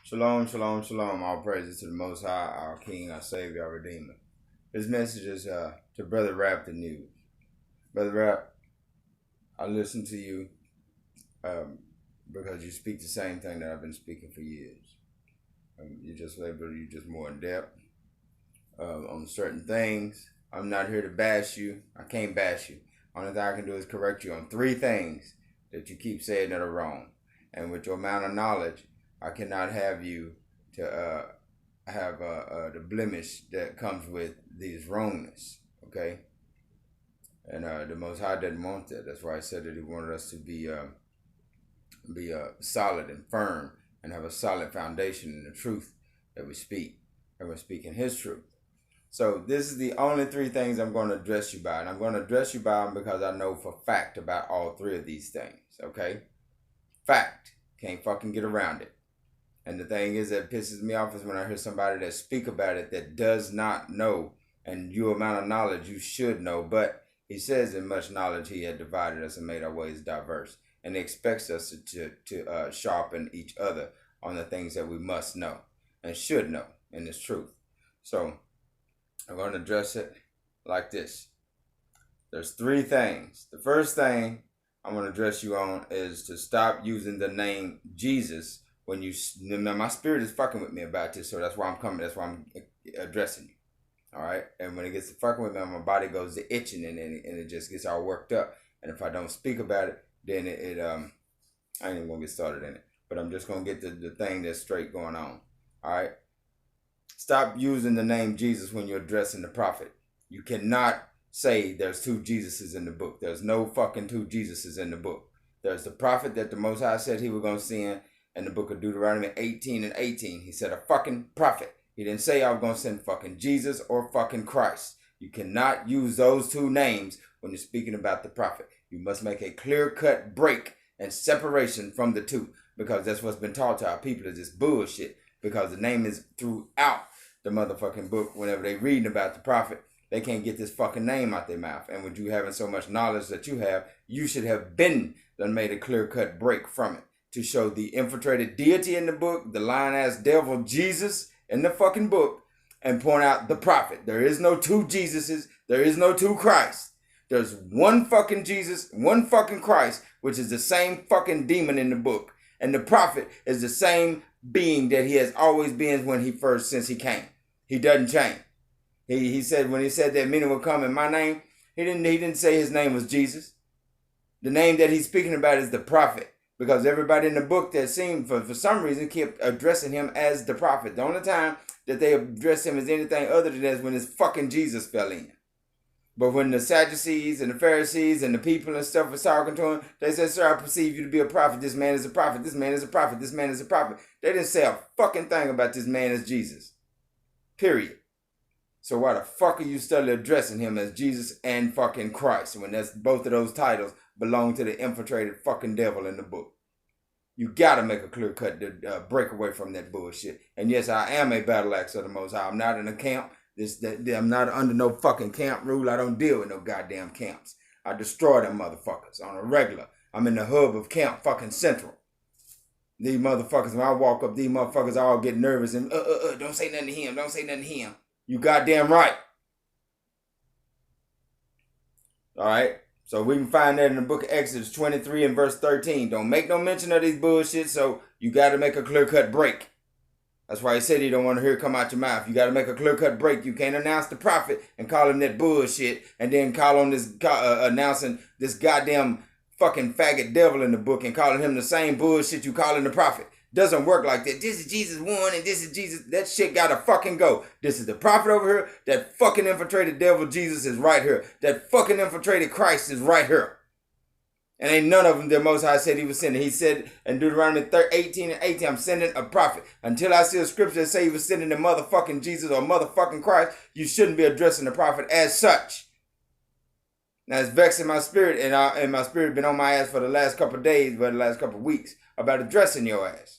Shalom, shalom, shalom. All praises to the Most High, our King, our Savior, our Redeemer. This message is to Brother Rap the News. Brother Rap, I listen to you because you speak the same thing that I've been speaking for years. You're just more in depth on certain things. I'm not here to bash you. I can't bash you. Only thing I can do is correct you on three things that you keep saying that are wrong. And with your amount of knowledge, I cannot have you to have the blemish that comes with these wrongness, okay? And the Most High didn't want that. That's why I said that He wanted us to be solid and firm and have a solid foundation in the truth that we speak, and we're speaking His truth. So this is the only three things I'm going to address you by, and I'm going to address you by them because I know for fact about all three of these things, okay? Fact. Can't fucking get around it. And the thing is that pisses me off is when I hear somebody that speak about it that does not know, and you amount of knowledge you should know, but he says in much knowledge he had divided us and made our ways diverse, and he expects us to sharpen each other on the things that we must know and should know in this truth. So I'm going to address it like this. There's three things. The first thing I'm going to address you on is to stop using the name Jesus when you, my spirit is fucking with me about this, so that's why I'm coming. That's why I'm addressing you. All right. And when it gets to fucking with me, my body goes to itching and it just gets all worked up. And if I don't speak about it, then I ain't even gonna get started in it. But I'm just gonna get the thing that's straight going on. All right. Stop using the name Jesus when you're addressing the prophet. You cannot say there's two Jesuses in the book. There's no fucking two Jesuses in the book. There's the prophet that the Most High said He was gonna send. In the book of Deuteronomy 18 and 18, He said a fucking prophet. He didn't say I was going to send fucking Jesus or fucking Christ. You cannot use those two names when you're speaking about the prophet. You must make a clear-cut break and separation from the two, because that's what's been taught to our people is this bullshit, because the name is throughout the motherfucking book. Whenever they reading about the prophet, they can't get this fucking name out their mouth. And with you having so much knowledge that you have, you should have been done made a clear-cut break from it, to show the infiltrated deity in the book, the lying-ass devil Jesus in the fucking book, and point out the prophet. There is no two Jesuses. There is no two Christ. There's one fucking Jesus, one fucking Christ, which is the same fucking demon in the book. And the prophet is the same being that he has always been since he came. He doesn't change. He said, when he said that many will come in my name, he didn't say his name was Jesus. The name that he's speaking about is the prophet. Because everybody in the book that seemed, for some reason, kept addressing him as the prophet. The only time that they addressed him as anything other than that is when his fucking Jesus fell in. But when the Sadducees and the Pharisees and the people and stuff were talking to him, they said, sir, I perceive you to be a prophet. This man is a prophet. This man is a prophet. This man is a prophet. They didn't say a fucking thing about this man as Jesus. Period. So why the fuck are you still addressing him as Jesus and fucking Christ when that's both of those titles belong to the infiltrated fucking devil in the book? You gotta make a clear cut to break away from that bullshit. And yes, I am a battle axe of the Most High. I'm not in a camp. I'm not under no fucking camp rule. I don't deal with no goddamn camps. I destroy them motherfuckers on a regular. I'm in the hub of Camp fucking Central. These motherfuckers, when I walk up, these motherfuckers all get nervous and don't say nothing to him. Don't say nothing to him. You goddamn right. All right. So we can find that in the book of Exodus 23 and verse 13. Don't make no mention of these bullshit, so you got to make a clear-cut break. That's why he said he don't want to hear it come out your mouth. You got to make a clear-cut break. You can't announce the prophet and call him that bullshit and then call on this, announcing this goddamn fucking faggot devil in the book and calling him the same bullshit you calling the prophet. Doesn't work like that. This is Jesus 1 and this is Jesus. That shit gotta fucking go. This is the prophet over here. That fucking infiltrated devil Jesus is right here. That fucking infiltrated Christ is right here. And ain't none of them the Most High said he was sending. He said in Deuteronomy 18 and 18, I'm sending a prophet. Until I see a scripture that say he was sending the motherfucking Jesus or motherfucking Christ, you shouldn't be addressing the prophet as such. Now it's vexing my spirit, and my spirit been on my ass for the last couple of days, but the last couple of weeks, about addressing your ass.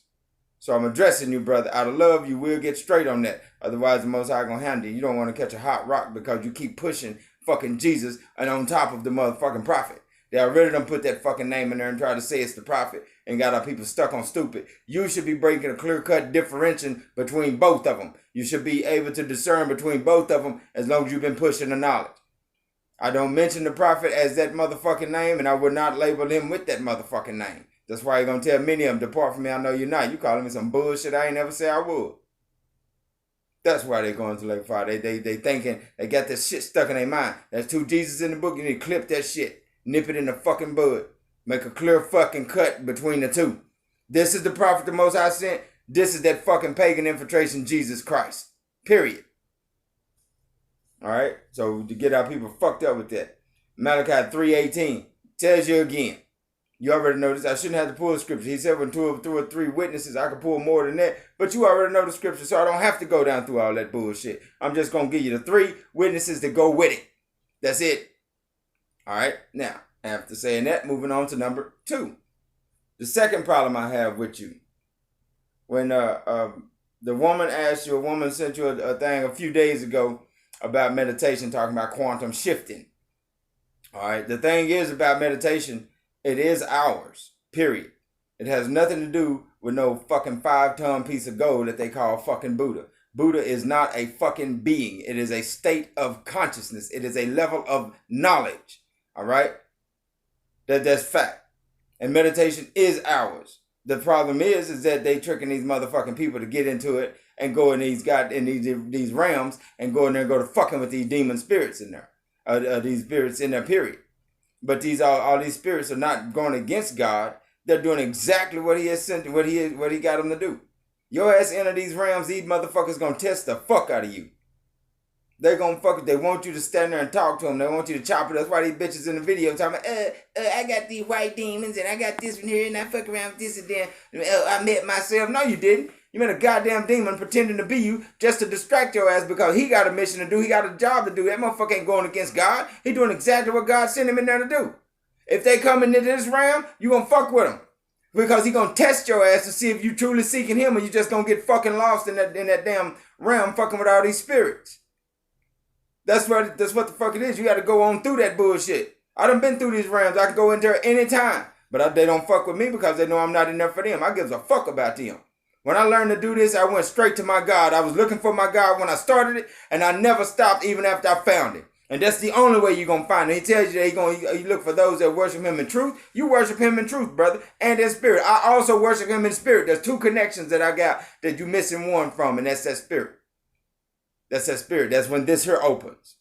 So I'm addressing you, brother. Out of love, you will get straight on that. Otherwise, the Most High gonna handle you. You don't want to catch a hot rock because you keep pushing fucking Jesus and on top of the motherfucking prophet. They already done put that fucking name in there and try to say it's the prophet. and got our people stuck on stupid. You should be breaking a clear-cut differentiation between both of them. You should be able to discern between both of them as long as you've been pushing the knowledge. I don't mention the prophet as that motherfucking name, and I would not label him with that motherfucking name. That's why you're going to tell many of them, depart from me, I know you're not. You calling me some bullshit I ain't never say I would. That's why they're going to lake fire. They thinking, they got this shit stuck in their mind. There's two Jesus in the book, you need to clip that shit. Nip it in the fucking bud. Make a clear fucking cut between the two. This is the prophet the Most High sent. This is that fucking pagan infiltration, Jesus Christ. Period. Alright? So to get our people fucked up with that. Malachi 3:18 tells you again. You already know this. I shouldn't have to pull the scripture. He said when two or three witnesses, I could pull more than that. But you already know the scripture, so I don't have to go down through all that bullshit. I'm just going to give you the 3 witnesses that go with it. That's it. All right? Now, after saying that, moving on to number 2. The second problem I have with you. When the woman sent you a thing a few days ago about meditation, talking about quantum shifting. All right? The thing is about meditation, it is ours, period. It has nothing to do with no fucking 5-ton piece of gold that they call fucking Buddha. Buddha is not a fucking being. It is a state of consciousness. It is a level of knowledge. All right? That's fact. And meditation is ours. The problem is that they tricking these motherfucking people to get into it and go in these realms and go in there and go to fucking with these demon spirits in there. These spirits in there, period. But all these spirits are not going against God. They're doing exactly what he has sent, what he got them to do. Your ass enter these realms, these motherfuckers gonna test the fuck out of you. They're gonna they want you to stand there and talk to them. They want you to chop it. That's why these bitches in the video talking about, I got these white demons and I got this one here and I fuck around with this and then I met myself. No, you didn't. You met a goddamn demon pretending to be you just to distract your ass because he got a mission to do. He got a job to do. That motherfucker ain't going against God. He doing exactly what God sent him in there to do. If they come into this realm, you gonna fuck with him. Because he gonna test your ass to see if you truly seeking him or you just gonna get fucking lost in that damn realm fucking with all these spirits. That's what the fuck it is. You gotta go on through that bullshit. I done been through these realms. I can go in there anytime. But they don't fuck with me because they know I'm not in there for them. I give a fuck about them. When I learned to do this, I went straight to my God. I was looking for my God when I started it, and I never stopped even after I found it. And that's the only way you're going to find it. He tells you that you look for those that worship him in truth. You worship him in truth, brother, and in spirit. I also worship him in spirit. There's 2 connections that I got that you're missing one from, and that's that spirit. That's that spirit. That's when this here opens.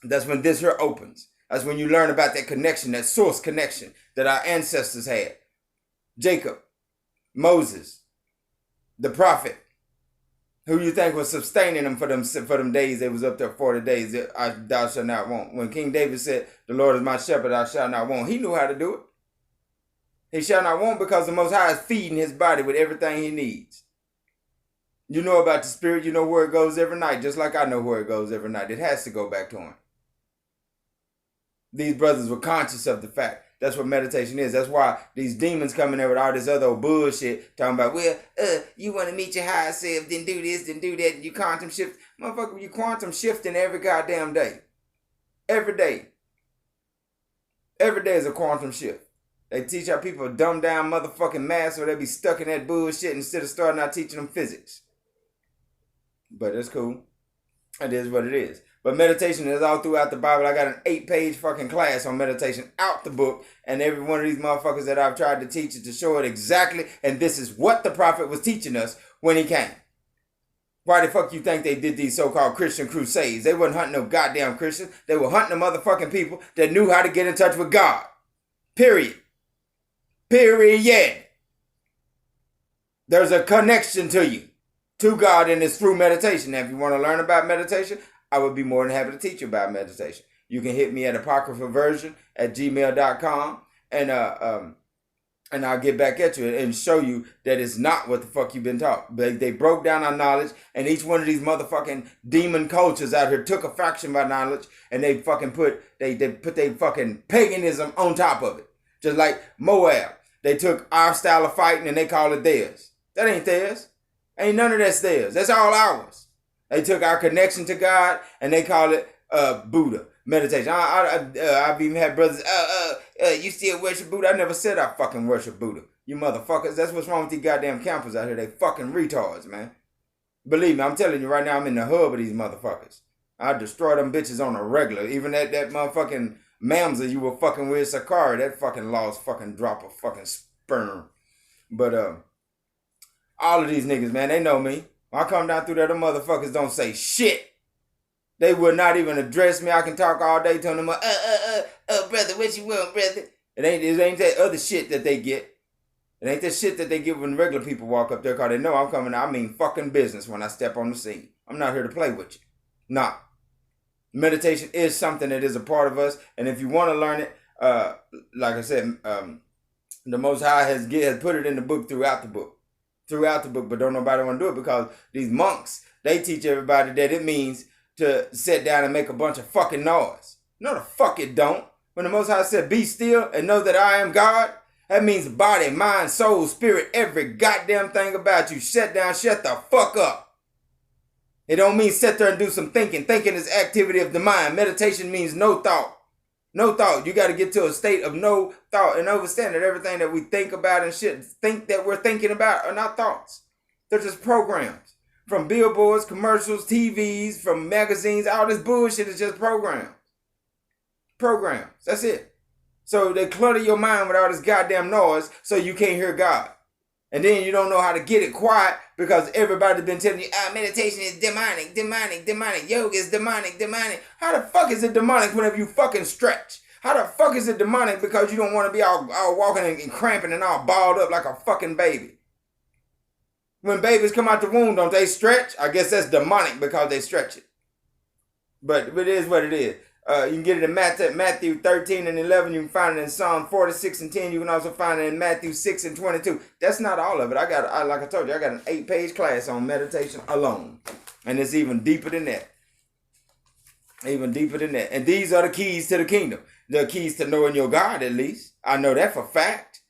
That's when this here opens. That's when you learn about that connection, that source connection that our ancestors had. Jacob, Moses, the prophet, who you think was sustaining them for them days they was up there 40 days, thou shalt not want. When King David said, the Lord is my shepherd, I shall not want. He knew how to do it. He shall not want because the Most High is feeding his body with everything he needs. You know about the spirit, you know where it goes every night, just like I know where it goes every night. It has to go back to him. These brothers were conscious of the fact. That's what meditation is. That's why these demons come in there with all this other bullshit talking about, well, you want to meet your higher self, then do this, then do that, and you quantum shift. Motherfucker, you quantum shifting every goddamn day. Every day. Every day is a quantum shift. They teach our people dumb down motherfucking math so they be stuck in that bullshit instead of starting out teaching them physics. But it's cool. It is what it is. But meditation is all throughout the Bible. I got an 8-page fucking class on meditation out the book. And every one of these motherfuckers that I've tried to teach it to show it exactly. And this is what the prophet was teaching us when he came. Why the fuck you think they did these so-called Christian crusades? They wasn't hunting no goddamn Christians. They were hunting the motherfucking people that knew how to get in touch with God. Period. Period. There's a connection to you, to God, and it's through meditation. Now, if you want to learn about meditation, I would be more than happy to teach you about meditation. You can hit me at apocryphaversion@gmail.com and I'll get back at you and show you that it's not what the fuck you've been taught. They broke down our knowledge, and each one of these motherfucking demon cultures out here took a fraction of our knowledge and they fucking put their fucking paganism on top of it. Just like Moab. They took our style of fighting and they call it theirs. That ain't theirs. Ain't none of that's theirs. That's all ours. They took our connection to God and they call it Buddha meditation. I've even had brothers, you still worship Buddha? I never said I fucking worship Buddha. You motherfuckers. That's what's wrong with these goddamn campers out here. They fucking retards, man. Believe me, I'm telling you right now, I'm in the hub of these motherfuckers. I destroy them bitches on a regular. Even that motherfucking mamza you were fucking with, Sakari, that fucking lost fucking drop of fucking sperm. But all of these niggas, man, they know me. When I come down through there, them motherfuckers don't say shit. They will not even address me. I can talk all day to them. Brother, what you want, brother? It ain't that other shit that they get. It ain't that shit that they get when regular people walk up there because they know I'm coming. I mean fucking business when I step on the scene. I'm not here to play with you. Nah. Meditation is something that is a part of us. And if you want to learn it, like I said, the Most High has put it in the book throughout the book. But don't nobody want to do it because these monks, they teach everybody that it means to sit down and make a bunch of fucking noise. No, the fuck it don't. When the Most High said, be still and know that I am God, that means body, mind, soul, spirit, every goddamn thing about you. Shut down, shut the fuck up. It don't mean sit there and do some thinking. Thinking is activity of the mind. Meditation means no thought. No thought. You got to get to a state of no thought and understand that everything that we think about and shit, think that we're thinking about are not thoughts. They're just programs. From billboards, commercials, TVs, from magazines, all this bullshit is just programs. Programs. That's it. So they clutter your mind with all this goddamn noise so you can't hear God. And then you don't know how to get it quiet because everybody's been telling you, meditation is demonic. Yoga is demonic. How the fuck is it demonic whenever you fucking stretch? How the fuck is it demonic because you don't want to be all walking and cramping and all balled up like a fucking baby? When babies come out the womb, don't they stretch? I guess that's demonic because they stretch it. But it is what it is. You can get it in Matthew 13 and 11. You can find it in Psalm 46 and 10. You can also find it in Matthew 6 and 22. That's not all of it. Like I told you, I got an 8-page class on meditation alone. And it's even deeper than that. Even deeper than that. And these are the keys to the kingdom. The keys to knowing your God, at least. I know that for fact.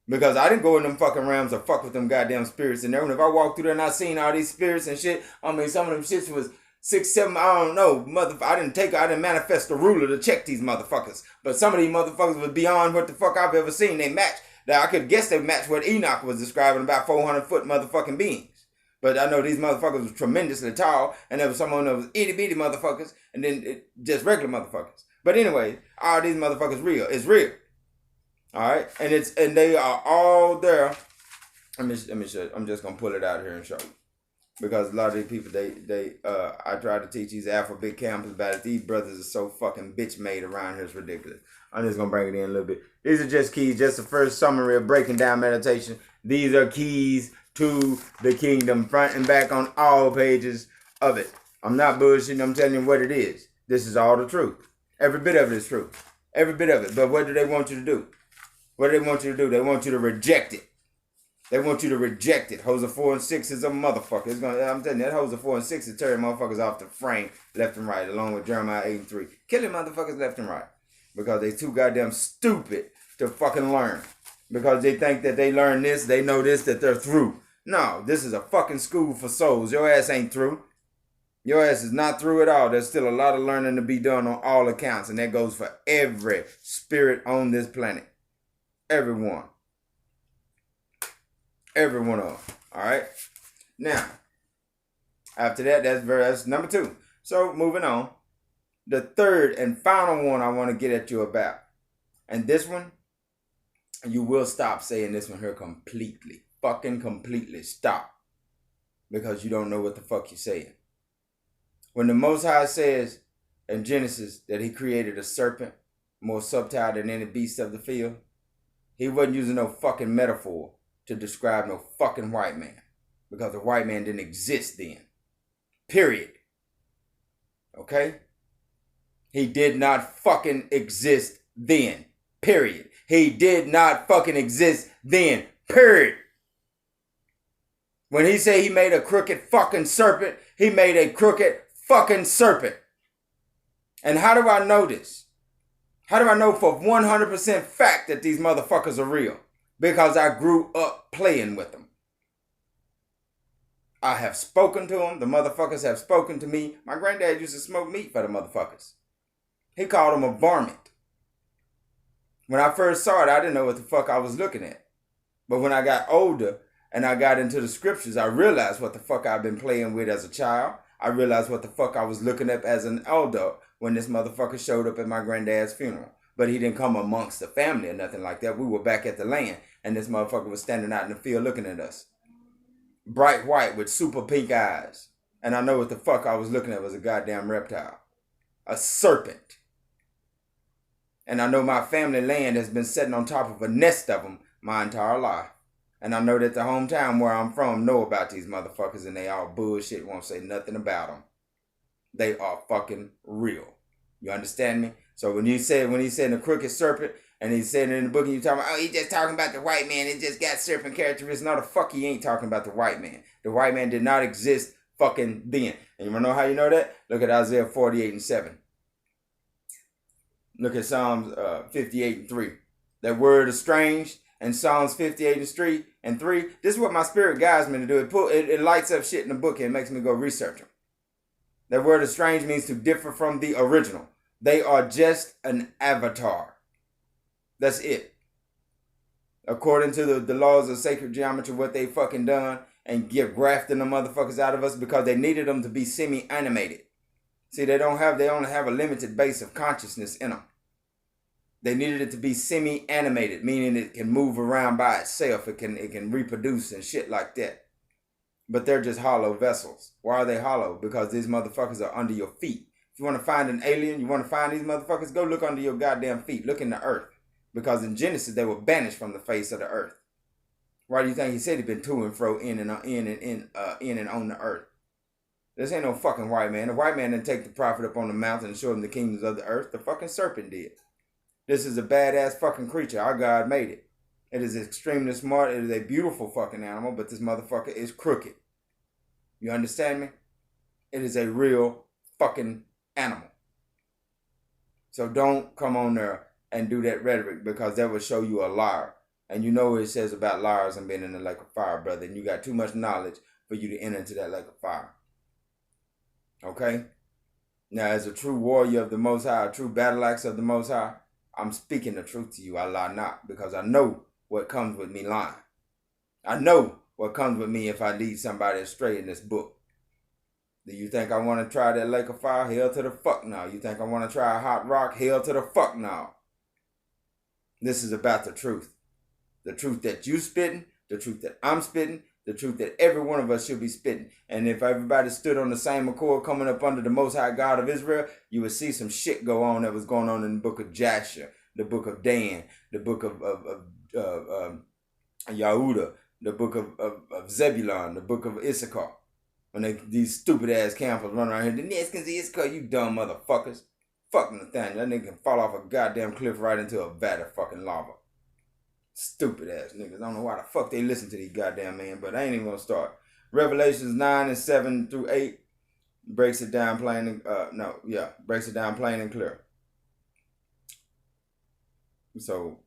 Because I didn't go in them fucking realms or fuck with them goddamn spirits in there. And if I walked through there and I seen all these spirits and shit, I mean, some of them shits was 6, 7, I don't know, I didn't manifest a ruler to check these motherfuckers. But some of these motherfuckers was beyond what the fuck I've ever seen. They match, that I could guess they match what Enoch was describing about 400-foot motherfucking beings. But I know these motherfuckers was tremendously tall, and there was someone that was itty-bitty motherfuckers, and then just regular motherfuckers. But anyway, all these motherfuckers real. It's real. Alright? And they are all there. Let me show you. I'm just gonna pull it out here and show you. Because a lot of these people, I try to teach these alphabet campers about it. These brothers are so fucking bitch made around here. It's ridiculous. I'm just going to bring it in a little bit. These are just keys, just the first summary of breaking down meditation. These are keys to the kingdom, front and back on all pages of it. I'm not bullshitting. I'm telling you what it is. This is all the truth. Every bit of it is true. Every bit of it. But what do they want you to do? What do they want you to do? They want you to reject it. They want you to reject it. Hosea 4 and 6 is a motherfucker. I'm telling you, that Hosea 4 and 6 is tearing motherfuckers off the frame left and right, along with Jeremiah 8 and 3. Killing motherfuckers left and right. Because they too goddamn stupid to fucking learn. Because they think that they learn this, they know this, that they're through. No, this is a fucking school for souls. Your ass ain't through. Your ass is not through at all. There's still a lot of learning to be done on all accounts. And that goes for every spirit on this planet. Everyone. Every one of them. Alright? Now, after that, that's number 2. So, moving on. The third and final one I want to get at you about. And this one, you will stop saying this one here completely. Fucking completely. Stop. Because you don't know what the fuck you're saying. When the Most High says in Genesis that he created a serpent more subtle than any beast of the field, he wasn't using no fucking metaphor to describe no fucking white man. Because the white man didn't exist then. Period. Okay? He did not fucking exist then. Period. He did not fucking exist then. Period. When he say he made a crooked fucking serpent, he made a crooked fucking serpent. And how do I know this? How do I know for 100% fact that these motherfuckers are real? Because I grew up playing with them. I have spoken to them. The motherfuckers have spoken to me. My granddad used to smoke meat for the motherfuckers. He called them a varmint. When I first saw it, I didn't know what the fuck I was looking at. But when I got older and I got into the scriptures, I realized what the fuck I've been playing with as a child. I realized what the fuck I was looking up as an adult when this motherfucker showed up at my granddad's funeral. But he didn't come amongst the family or nothing like that. We were back at the land, and this motherfucker was standing out in the field looking at us. Bright white with super pink eyes. And I know what the fuck I was looking at was a goddamn reptile. A serpent. And I know my family land has been sitting on top of a nest of them my entire life. And I know that the hometown where I'm from know about these motherfuckers, and they all bullshit, won't say nothing about them. They are fucking real. You understand me? So when he said the crooked serpent, and he said it in the book, and you talking about, oh, he just talking about the white man, it just got serpent characteristics. No, the fuck he ain't talking about the white man. The white man did not exist fucking then. And you wanna know how you know that? Look at Isaiah 48 and 7. Look at Psalms 58 and 3. That word estranged and Psalms 58 and 3. This is what my spirit guides me to do. It lights up shit in the book and it makes me go research them. That word estranged means to differ from the original. They are just an avatar. That's it. According to the laws of sacred geometry, what they fucking done and grafting the motherfuckers out of us because they needed them to be semi-animated. See, they only have a limited base of consciousness in them. They needed it to be semi-animated, meaning it can move around by itself. It can reproduce and shit like that. But they're just hollow vessels. Why are they hollow? Because these motherfuckers are under your feet. If you want to find an alien, you want to find these motherfuckers, go look under your goddamn feet. Look in the earth. Because in Genesis, they were banished from the face of the earth. Why do you think he said he'd been to and fro in and on the earth? This ain't no fucking white man. The white man didn't take the prophet up on the mountain and show him the kingdoms of the earth. The fucking serpent did. This is a badass fucking creature. Our God made it. It is extremely smart. It is a beautiful fucking animal, but this motherfucker is crooked. You understand me? It is a real fucking animal. So don't come on there and do that rhetoric, because that will show you a liar. And you know what it says about liars and being in the lake of fire, brother. And you got too much knowledge for you to enter into that lake of fire. Okay? Now, as a true warrior of the Most High, a true battle axe of the Most High, I'm speaking the truth to you. I lie not, because I know what comes with me lying. I know what comes with me if I lead somebody astray in this book. Do you think I want to try that lake of fire? Hell to the fuck no. You think I want to try a hot rock? Hell to the fuck no. This is about the truth. The truth that you spitting, the truth that I'm spitting, the truth that every one of us should be spitting. And if everybody stood on the same accord coming up under the Most High God of Israel, you would see some shit go on that was going on in the book of Jasher, the book of Dan, the book of Yehuda, the book of Zebulun, the book of Issachar. When these stupid ass campers run around here, the Neskins, Issachar, you dumb motherfuckers. Fuck Nathaniel, that nigga can fall off a goddamn cliff right into a vat of fucking lava. Stupid ass niggas. I don't know why the fuck they listen to these goddamn men, but I ain't even gonna start. Revelations 9 and 7 through 8 breaks it down plain and breaks it down plain and clear. So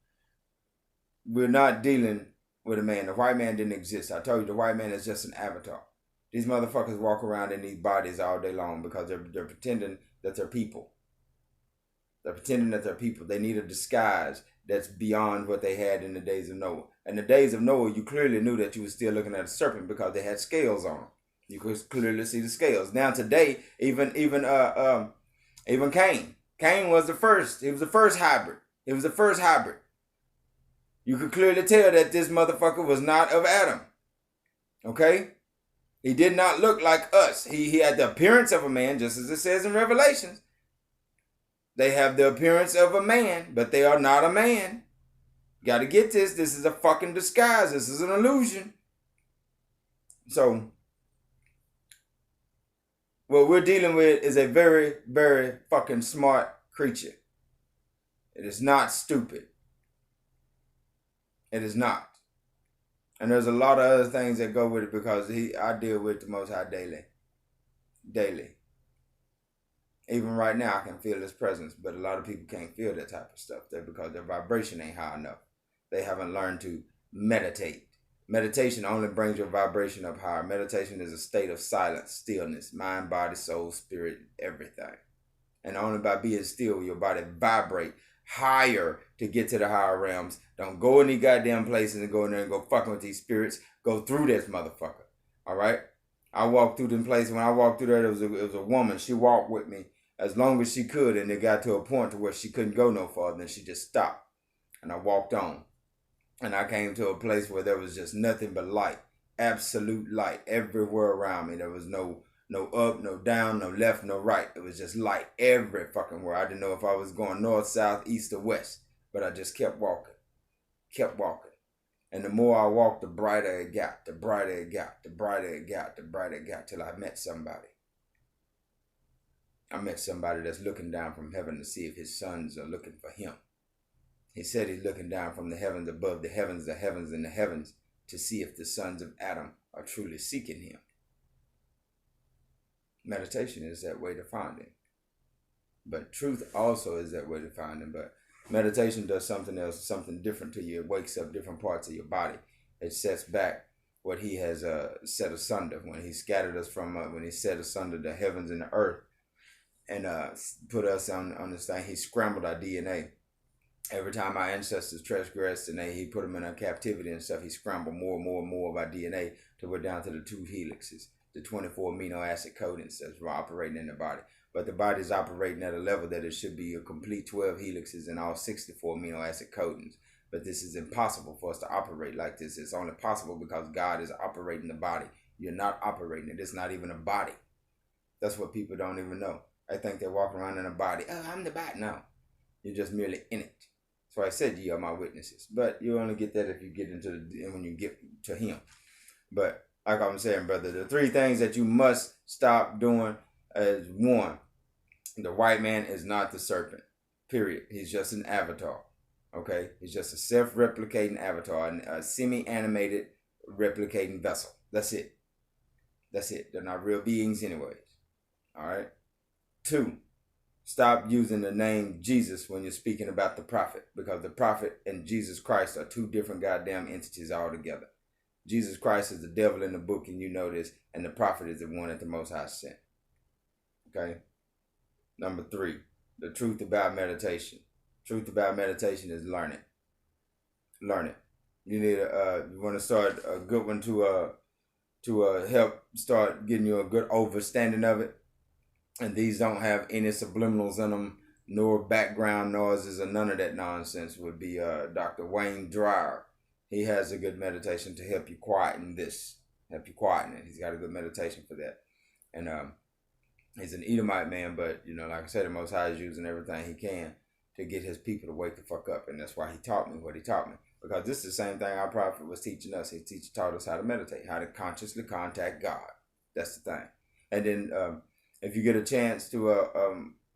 we're not dealing with a man. The white man didn't exist. I told you the white man is just an avatar. These motherfuckers walk around in these bodies all day long because they're pretending that they're people. They're pretending that they're people. They need a disguise that's beyond what they had in the days of Noah. In the days of Noah, you clearly knew that you were still looking at a serpent because they had scales on them. You could clearly see the scales. Now today, even Cain. Cain was the first. He was the first hybrid. It was the first hybrid. You could clearly tell that this motherfucker was not of Adam. Okay? He did not look like us. He had the appearance of a man, just as it says in Revelations. They have the appearance of a man, but they are not a man. You got to get this. This is a fucking disguise. This is an illusion. So, what we're dealing with is a very, very fucking smart creature. It is not stupid. It is not. And there's a lot of other things that go with it because I deal with the Most High daily. Daily. Even right now, I can feel his presence, but a lot of people can't feel that type of stuff there because their vibration ain't high enough. They haven't learned to meditate. Meditation only brings your vibration up higher. Meditation is a state of silence, stillness, mind, body, soul, spirit, everything. And only by being still will your body vibrate higher to get to the higher realms. Don't go in these goddamn places and go in there and go fucking with these spirits. Go through this motherfucker. All right? I walked through them places. When I walked through there, it was a woman. She walked with me as long as she could, and it got to a point to where she couldn't go no farther, and she just stopped. And I walked on. And I came to a place where there was just nothing but light. Absolute light everywhere around me. There was no up, no down, no left, no right. It was just light every fucking where. I didn't know if I was going north, south, east, or west. But I just kept walking. Kept walking. And the more I walked, the brighter it got. The brighter it got. The brighter it got. The brighter it got. Till I met somebody. I met somebody that's looking down from heaven to see if his sons are looking for him. He said he's looking down from the heavens above the heavens and the heavens to see if the sons of Adam are truly seeking him. Meditation is that way to find him. But truth also is that way to find him. But meditation does something else, something different to you. It wakes up different parts of your body. It sets back what he has set asunder. When he scattered us from, when he set asunder the heavens and the earth and put us on this thing, he scrambled our DNA. Every time our ancestors transgressed and he put them in a captivity and stuff, he scrambled more and more and more of our DNA till we're down to the 2 helixes, the 24 amino acid codons that's operating in the body. But the body's operating at a level that it should be a complete 12 helixes and all 64 amino acid codons. But this is impossible for us to operate like this. It's only possible because God is operating the body. You're not operating it. It's not even a body. That's what people don't even know. I think they're walking around in a body. Oh, I'm the body. No, you're just merely in it. So I said, ye are my witnesses. But you only get that if you get into when you get to him. But like I'm saying, brother, the 3 things that you must stop doing is 1, the white man is not the serpent. Period. He's just an avatar. Okay? He's just a self-replicating avatar, a semi-animated replicating vessel. That's it. That's it. They're not real beings anyways. All right? 2, stop using the name Jesus when you're speaking about the prophet, because the prophet and Jesus Christ are 2 different goddamn entities altogether. Jesus Christ is the devil in the book, and you know this, and the prophet is the one that the Most High sent. Okay? Number 3, the truth about meditation. Truth about meditation is learn it. Learn it. You need you want to start a good one to help start getting you a good understanding of it. And these don't have any subliminals in them, nor background noises or none of that nonsense. Would be Dr. Wayne Dyer. He has a good meditation to help you quieten this. Help you quieten it. He's got a good meditation for that. And he's an Edomite man, but, you know, like I said, the Most High is using everything he can to get his people to wake the fuck up. And that's why he taught me what he taught me. Because this is the same thing our prophet was teaching us. He taught us how to meditate, how to consciously contact God. That's the thing. And then if you get a chance to,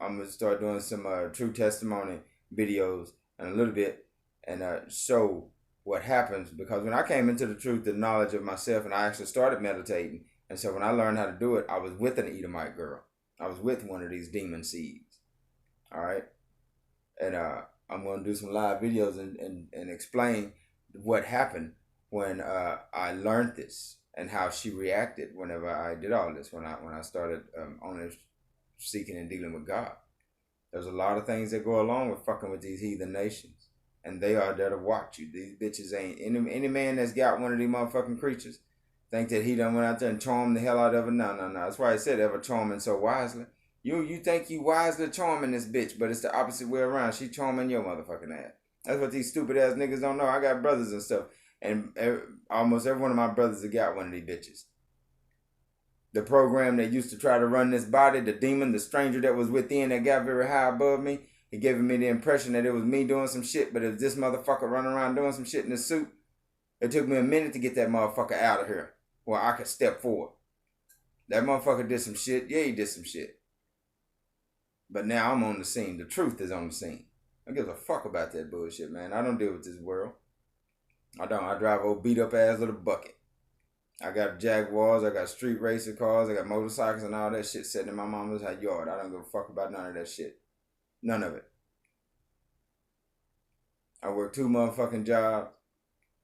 I'm going to start doing some true testimony videos in a little bit and show what happens. Because when I came into the truth, the knowledge of myself, and I actually started meditating. And so when I learned how to do it, I was with an Edomite girl. I was with one of these demon seeds. All right. And I'm going to do some live videos and explain what happened when I learned this. And how she reacted whenever I did all this, when I started only seeking and dealing with God. There's a lot of things that go along with fucking with these heathen nations. And they are there to watch you. These bitches ain't, any man that's got one of these motherfucking creatures, think that he done went out there and charmed the hell out of her. No. That's why I said ever charming so wisely. You think you wisely charming this bitch, but it's the opposite way around. She charming your motherfucking ass. That's what these stupid ass niggas don't know. I got brothers and stuff. And almost every one of my brothers have got one of these bitches. The program that used to try to run this body, the demon, the stranger that was within that got very high above me, it gave me the impression that it was me doing some shit, but it was this motherfucker running around doing some shit in the suit. It took me a minute to get that motherfucker out of here where I could step forward. That motherfucker did some shit. Yeah, he did some shit. But now I'm on the scene. The truth is on the scene. I give a fuck about that bullshit, man. I don't deal with this world. I don't. I drive old beat up ass little bucket. I got Jaguars, I got street racer cars, I got motorcycles and all that shit sitting in my mama's yard. I don't give a fuck about none of that shit. None of it. I work 2 motherfucking jobs,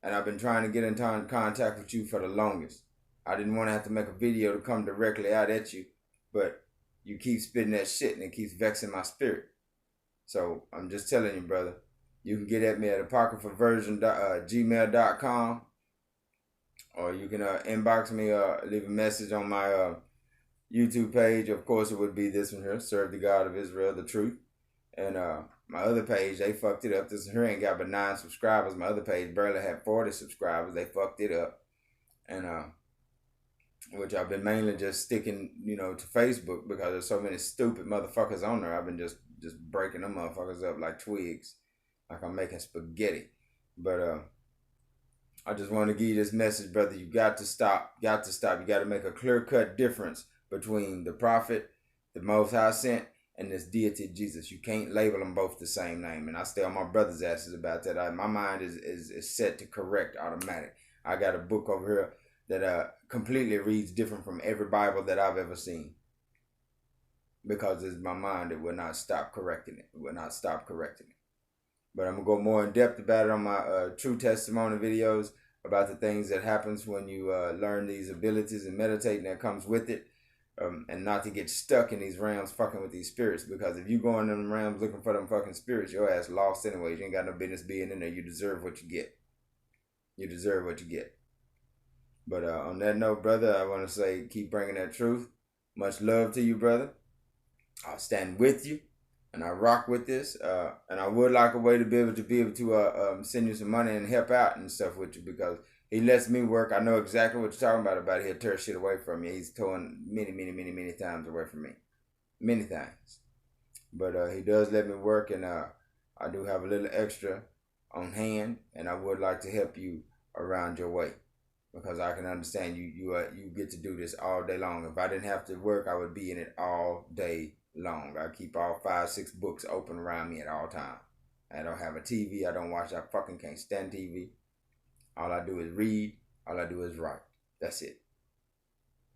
and I've been trying to get in contact with you for the longest. I didn't want to have to make a video to come directly out at you, but you keep spitting that shit and it keeps vexing my spirit. So I'm just telling you, brother, You can get at me at apocryphaversion@gmail.com, or you can inbox me, leave a message on my YouTube page. Of course, it would be this one here, Serve the God of Israel, the Truth. And my other page, they fucked it up. This one here ain't got but 9 subscribers. My other page barely had 40 subscribers. They fucked it up. And which I've been mainly just sticking, to Facebook because there's so many stupid motherfuckers on there. I've been just breaking them motherfuckers up like twigs, like I'm making spaghetti. But I just want to give you this message, brother. You got to stop. You got to make a clear-cut difference between the prophet, the Most High sent, and this deity Jesus. You can't label them both the same name. And I stay on my brother's asses about that. My mind is set to correct automatic. I got a book over here that completely reads different from every Bible that I've ever seen. Because it's my mind that will not stop correcting it. It will not stop correcting it. But I'm going to go more in depth about it on my true testimony videos, about the things that happens when you learn these abilities and meditating that comes with it. And not to get stuck in these realms fucking with these spirits. Because if you go in them realms looking for them fucking spirits, your ass lost anyway. You ain't got no business being in there. You deserve what you get. You deserve what you get. But on that note, brother, I want to say keep bringing that truth. Much love to you, brother. I'll stand with you. And I rock with this. And I would like a way to be able to send you some money and help out and stuff with you. Because he lets me work. I know exactly what you're talking about he'll tear shit away from me. He's torn many times away from me. Many times. But he does let me work, and I do have a little extra on hand, and I would like to help you around your way. Because I can understand you get to do this all day long. If I didn't have to work, I would be in it all day long. I keep all 5-6 books open around me at all times. I don't have a TV. I don't watch. I fucking can't stand TV. All I do is read. All I do is write. That's it.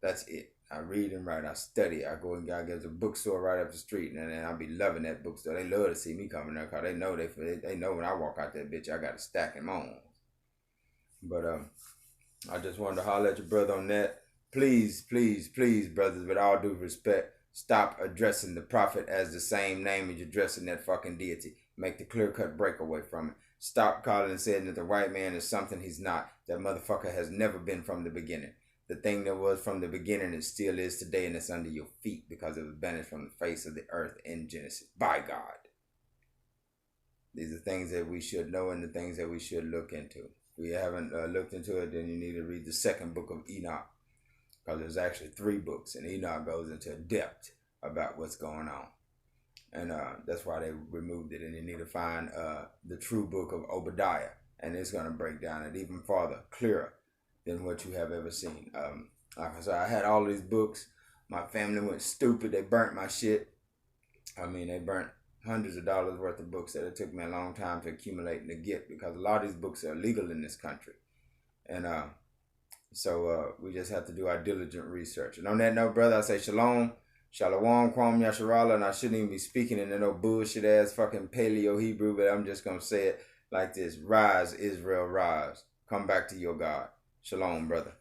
That's it. I read and write. I study. I go and there's a bookstore right up the street, and then I'll be loving that bookstore. They love to see me coming there because they know they know when I walk out that bitch, I got a stack in my arms. But I just wanted to holler at your brother on that. Please, please, please, brothers, with all due respect, stop addressing the prophet as the same name as you're addressing that fucking deity. Make the clear-cut breakaway from it. Stop calling and saying that the white man is something he's not. That motherfucker has never been from the beginning. The thing that was from the beginning, it still is today, and it's under your feet because it was banished from the face of the earth in Genesis by God. These are things that we should know and the things that we should look into. If we haven't looked into it, then you need to read the 2nd book of Enoch, because there's actually 3 books, and Enoch goes into depth about what's going on. And that's why they removed it. And you need to find the true book of Obadiah. And it's going to break down it even farther, clearer than what you have ever seen. Like I said, I had all of these books. My family went stupid. They burnt my shit. I mean, they burnt hundreds of dollars worth of books that it took me a long time to accumulate and to get. Because a lot of these books are illegal in this country. And so we just have to do our diligent research. And on that note, brother, I say shalom. Shalom, Kwam Yasharala, and I shouldn't even be speaking in no bullshit ass fucking Paleo Hebrew, but I'm just going to say it like this. Rise, Israel, rise. Come back to your God. Shalom, brother.